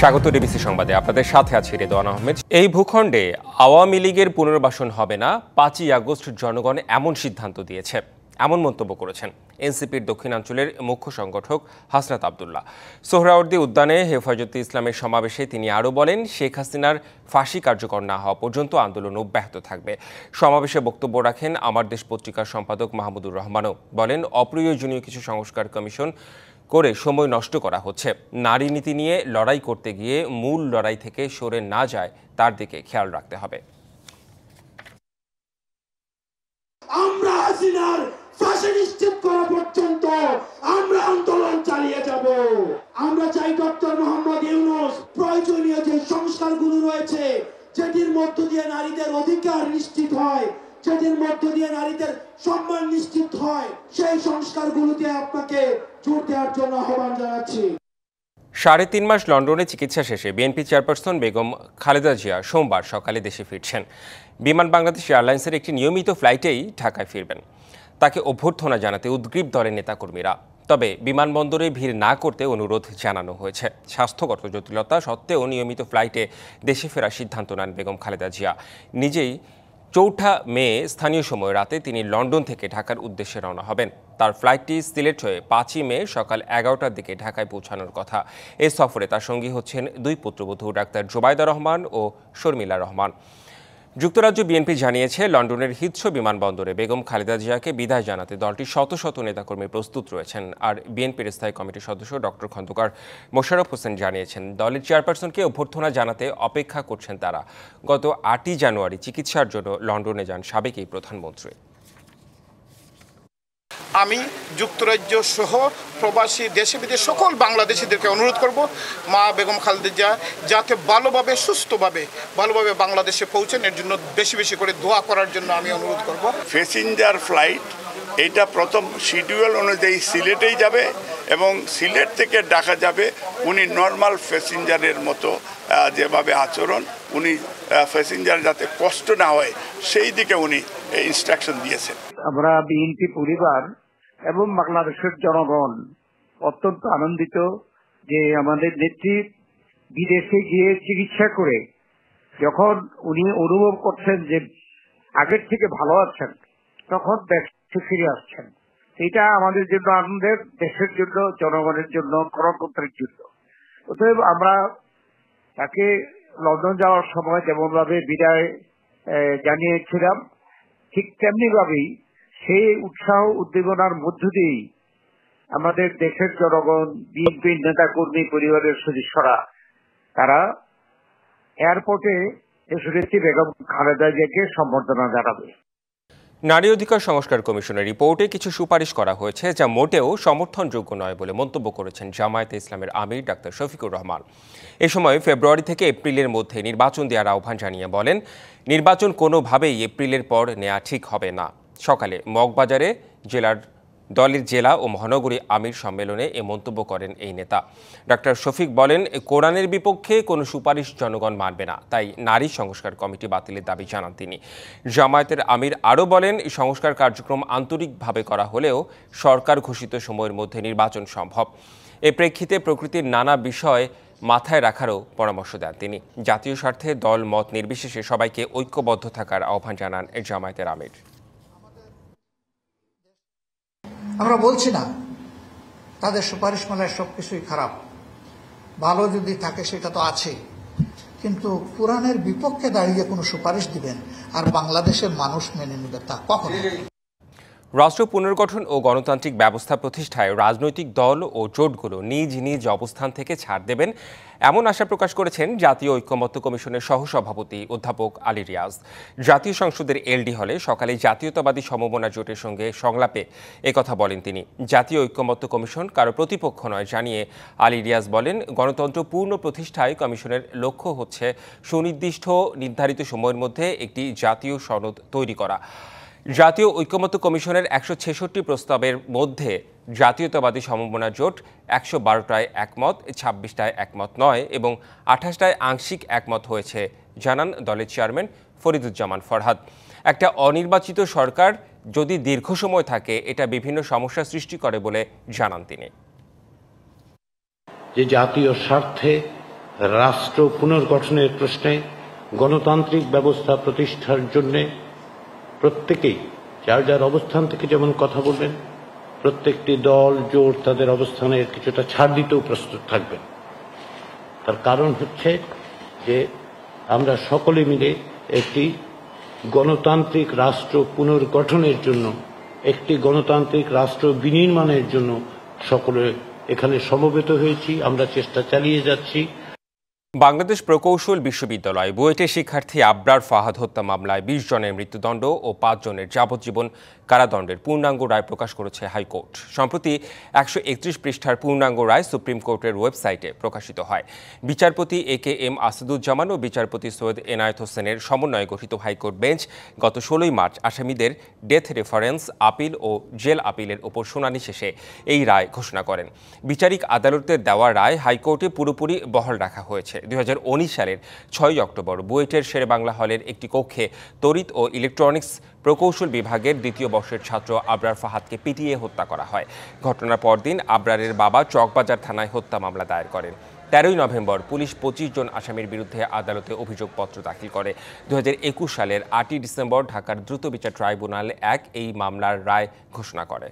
স্বাগত ডিবিসি সংবাদে, আপনাদের সাথে আছি রেদওয়ান আহমেদ। এই ভূখণ্ডে আওয়ামী লীগের পুনর্বাসন হবে না, ৫ই আগস্ট জনগণ এমন সিদ্ধান্ত দিয়েছে, এমন মন্তব্য করেছেন এনসিপির দক্ষিণাঞ্চলের মুখ্য সংগঠক হাসনাত আবদুল্লাহ। সোহরাওয়ার্দী উদ্যানে হেফাজতে ইসলামের সমাবেশে তিনি আরও বলেন, শেখ হাসিনার ফাঁসি কার্যকর না হওয়া পর্যন্ত আন্দোলন অব্যাহত থাকবে। সমাবেশে বক্তব্য রাখেন আমার দেশ পত্রিকার সম্পাদক মাহমুদুর রহমানও। বলেন, অপ্রয়োজনীয় কিছু সংস্কার কমিশন করে সময় নষ্ট করা হচ্ছে। নারী নীতি নিয়ে লড়াই করতে গিয়ে মূল লড়াই থেকে সরে না যায় তার দিকে খেয়াল রাখতে হবে। আমরা হাসিনার ফাঁসি নিশ্চিত করা পর্যন্ত আমরা আন্দোলন চালিয়ে যাব। আমরা চাই ডক্টর মোহাম্মদ ইউনূস প্রয়োজনীয় যে সংস্কারগুলো রয়েছে, যেটির মধ্য দিয়ে নারীদের অধিকার নিশ্চিত হয়, যেটির মধ্য দিয়ে নারীদের সম্মান নিশ্চিত হয়, সেই সংস্কারগুলোতে আপনাকে জোর দেওয়ার জন্য আহ্বান জানাচ্ছি। ৩.৫ মাস লন্ডনে চিকিৎসা শেষে বিএনপি চেয়ারপারসন বেগম খালেদা জিয়া সোমবার সকালে দেশে ফিরছেন। বিমান বাংলাদেশ এয়ারলাইন্সের একটি নিয়মিত ফ্লাইটেই ঢাকায় ফিরবেন। তাকে অভ্যর্থনা জানাতে উদ্গ্রীব দলের নেতাকর্মীরা। তবে বিমানবন্দরে ভিড় না করতে অনুরোধ জানানো হয়েছে। স্বাস্থ্যগত জটিলতা সত্ত্বেও নিয়মিত ফ্লাইটে দেশে ফেরার সিদ্ধান্ত নেন বেগম খালেদা জিয়া। নিজেই ৪ঠা মে স্থানীয় সময় রাতে তিনি লন্ডন থেকে ঢাকার উদ্দেশ্যে রওনা হবেন। তার ফ্লাইটটি সিলেট হয়ে ৫ই মে সকাল ১১টার দিকে ঢাকায় পৌঁছানোর কথা। এই সফরে তার সঙ্গী হচ্ছেন দুই পুত্রবধূ ডাক্তার জোবায়দা রহমান ও শর্মিলা রহমান। যুক্তরাজ্য বিএনপি জানিয়েছে, লন্ডনের হিথ্রো বিমানবন্দরে বেগম খালেদা জিয়াকে বিদায় জানাতে দলটির শত শত নেতাকর্মী প্রস্তুত রয়েছেন। আর বিএনপির স্থায়ী কমিটির সদস্য ডক্টর খন্দকার মোশাররফ হোসেন জানিয়েছেন, দলের চেয়ারপারসনকে অভ্যর্থনা জানাতে অপেক্ষা করছেন তারা। গত ৮ই জানুয়ারি চিকিৎসার জন্য লন্ডনে যান সাবেক এই প্রধানমন্ত্রী। আমি যুক্তরাজ্য সহ প্রবাসী দেশে বিদেশে সকল বাংলাদেশিদেরকে অনুরোধ করব, মা বেগম খালেদা জিয়া যাতে ভালোভাবে সুস্থভাবে বাংলাদেশে পৌঁছেন, এর জন্য বেশি বেশি করে দোয়া করার জন্য আমি অনুরোধ করব। প্যাসেঞ্জার ফ্লাইট এটা প্রথম শিডিউল অনুযায়ী সিলেটেই যাবে এবং সিলেট থেকে ঢাকা যাবে। উনি নর্মাল প্যাসেঞ্জারের মতো যেভাবে আচরণ, উনি প্যাসেঞ্জার যাতে কষ্ট না হয় সেই দিকে উনি ইনস্ট্রাকশন দিয়েছেন। আমরা বিএনপি পরিবার এবং বাংলাদেশের জনগণ অত্যন্ত আনন্দিত যে আমাদের নেত্রী বিদেশে গিয়ে চিকিৎসা করে যখন উনি অনুভব করছেন যে আগের থেকে ভালো আছেন, তখন দেশে ফিরে আসছেন। এটা আমাদের জন্য আনন্দের, দেশের জন্য, জনগণের জন্য, গণতন্ত্রের জন্য। অতএব আমরা তাকে লন্ডন যাওয়ার সময় যেমনভাবে বিদায় জানিয়েছিলাম, ঠিক তেমনি ভাবেই সেই উৎসাহ উদ্দীপনার মধ্য দিয়েই আমাদের দেশের জনগণ, বিএনপির নেতাকর্মী, পরিবারের সদস্যরা তারা এয়ারপোর্টে দেশনেত্রী বেগম খালেদা জিয়াকে সম্বর্ধনা জানাবে। নারী অধিকার সংস্কার কমিশনের রিপোর্টে কিছু সুপারিশ করা হয়েছে যা মোটেও সমর্থনযোগ্য নয় বলে মন্তব্য করেছেন জামায়াতে ইসলামের আমির ডাক্তার শফিকুর রহমান। এ সময় ফেব্রুয়ারি থেকে এপ্রিলের মধ্যে নির্বাচন দেওয়ার আহ্বান জানিয়ে বলেন, নির্বাচন কোনোভাবেই এপ্রিলের পর নেওয়া ঠিক হবে না। সকালে মগবাজারে দলের জেলা ও মহানগরী আমির সম্মেলনে এ মন্তব্য করেন এই নেতা। ডাক্তার শফিক বলেন, কোরআনের বিপক্ষে কোনো সুপারিশ জনগণ মানবে না, তাই নারী সংস্কার কমিটি বাতিলের দাবি জানান তিনি। জামায়াতের আমির আরও বলেন, সংস্কার কার্যক্রম আন্তরিকভাবে করা হলেও সরকার ঘোষিত সময়ের মধ্যে নির্বাচন সম্ভব। এ প্রেক্ষিতে প্রকৃতির নানা বিষয় মাথায় রাখারও পরামর্শ দেন তিনি। জাতীয় স্বার্থে দল মত নির্বিশেষে সবাইকে ঐক্যবদ্ধ থাকার আহ্বান জানান জামায়াতের আমির। আমরা বলছি না তাদের সুপারিশ মালায় সবকিছুই খারাপ, ভালো যদি থাকে সেটা তো আছেই, কিন্তু কোরআনের বিপক্ষে দাঁড়িয়ে কোনো সুপারিশ দিবেন আর বাংলাদেশের মানুষ মেনে নেবে তা কখনো। রাষ্ট্র পুনর্গঠন ও গণতান্ত্রিক ব্যবস্থা প্রতিষ্ঠায় রাজনৈতিক দল ও জোটগুলো নিজ নিজ অবস্থান থেকে ছাড় দেবেন, এমন আশা প্রকাশ করেছেন জাতীয় ঐক্যমত্য কমিশনের সহসভাপতি অধ্যাপক আলী রিয়াজ। জাতীয় সংসদের এলডি হলে সকালে জাতীয়তাবাদী সমমনা জোটের সঙ্গে সংলাপে একথা বলেন তিনি। জাতীয় ঐক্যমত্য কমিশন কারো প্রতিপক্ষ নয় জানিয়ে আলী রিয়াজ বলেন, গণতন্ত্র পূর্ণ প্রতিষ্ঠায় কমিশনের লক্ষ্য হচ্ছে সুনির্দিষ্ট নির্ধারিত সময়ের মধ্যে একটি জাতীয় সনদ তৈরি করা। জাতীয় ঐক্যমত্য কমিশনের ১৬৬ প্রস্তাবের মধ্যে জাতীয়তাবাদী সমমনা জোট ১১২টায় একমত, ২৬টায় একমত নয় এবং ২৮টায় আংশিক একমত হয়েছে জানান দলের চেয়ারম্যান ফরিদুজ্জামান ফরহাদ। একটা অনির্বাচিত সরকার যদি দীর্ঘ সময় থাকে, এটা বিভিন্ন সমস্যা সৃষ্টি করে বলে জানান তিনি। যে জাতীয় স্বার্থে রাষ্ট্র পুনর্গঠনের প্রশ্নে গণতান্ত্রিক ব্যবস্থা প্রতিষ্ঠার জন্য প্রত্যেকেই যার যার অবস্থান থেকে যেমন কথা বলবেন, প্রত্যেকটি দল জোট তাদের অবস্থানের কিছুটা ছাড় দিতেও প্রস্তুত থাকবেন। তার কারণ হচ্ছে যে আমরা সকলে মিলে একটি গণতান্ত্রিক রাষ্ট্র পুনর্গঠনের জন্য, একটি গণতান্ত্রিক রাষ্ট্র বিনির্মাণের জন্য সকলে এখানে সমবেত হয়েছি, আমরা চেষ্টা চালিয়ে যাচ্ছি। বাংলাদেশ প্রকৌশল বিশ্ববিদ্যালয় বুয়েটের শিক্ষার্থী আবরার ফাহাদ হত্যা মামলায় 20 জনের মৃত্যুদণ্ড ও 5 জনের যাবজ্জীবন কারাদণ্ডের পূর্ণাঙ্গ রায় প্রকাশ করেছে হাইকোর্ট। সম্প্রতি 131 পৃষ্ঠার পূর্ণাঙ্গ রায় সুপ্রিম কোর্টের ওয়েবসাইটে প্রকাশিত হয়। বিচারপতি AKM আসাদুজ্জামান ও বিচারপতি সৈয়দ এনায়েত হোসেনের সমন্বয়ে গঠিত হাইকোর্ট বেঞ্চ গত 16 মার্চ আসামিদের ডেথ রেফারেন্স আপিল ও জেল আপিলের ওপর শুনানি শেষে এই রায় ঘোষণা করেন। বিচারিক আদালতের দেওয়া রায় হাইকোর্টে পুরোপুরি বহাল রাখা হয়েছে। 2019 সালের 6 অক্টোবর বুয়েটের শেরেবাংলা হলের একটি কক্ষে তড়িৎ ও ইলেকট্রনিক্স প্রকৌশল বিভাগের 2য় বর্ষের ছাত্র আবরার ফাহাদকে পিটিয়ে হত্যা করা হয়। ঘটনার পরদিন আবরারের বাবা চকবাজার থানায় হত্যা মামলা দায়ের করেন। 13 নভেম্বর পুলিশ 25 জন আসামির বিরুদ্ধে আদালতে অভিযোগপত্র দাখিল করে। 2021 সালের 8 ডিসেম্বর ঢাকার দ্রুত বিচার ট্রাইব্যুনাল 1 এই মামলার রায় ঘোষণা করে।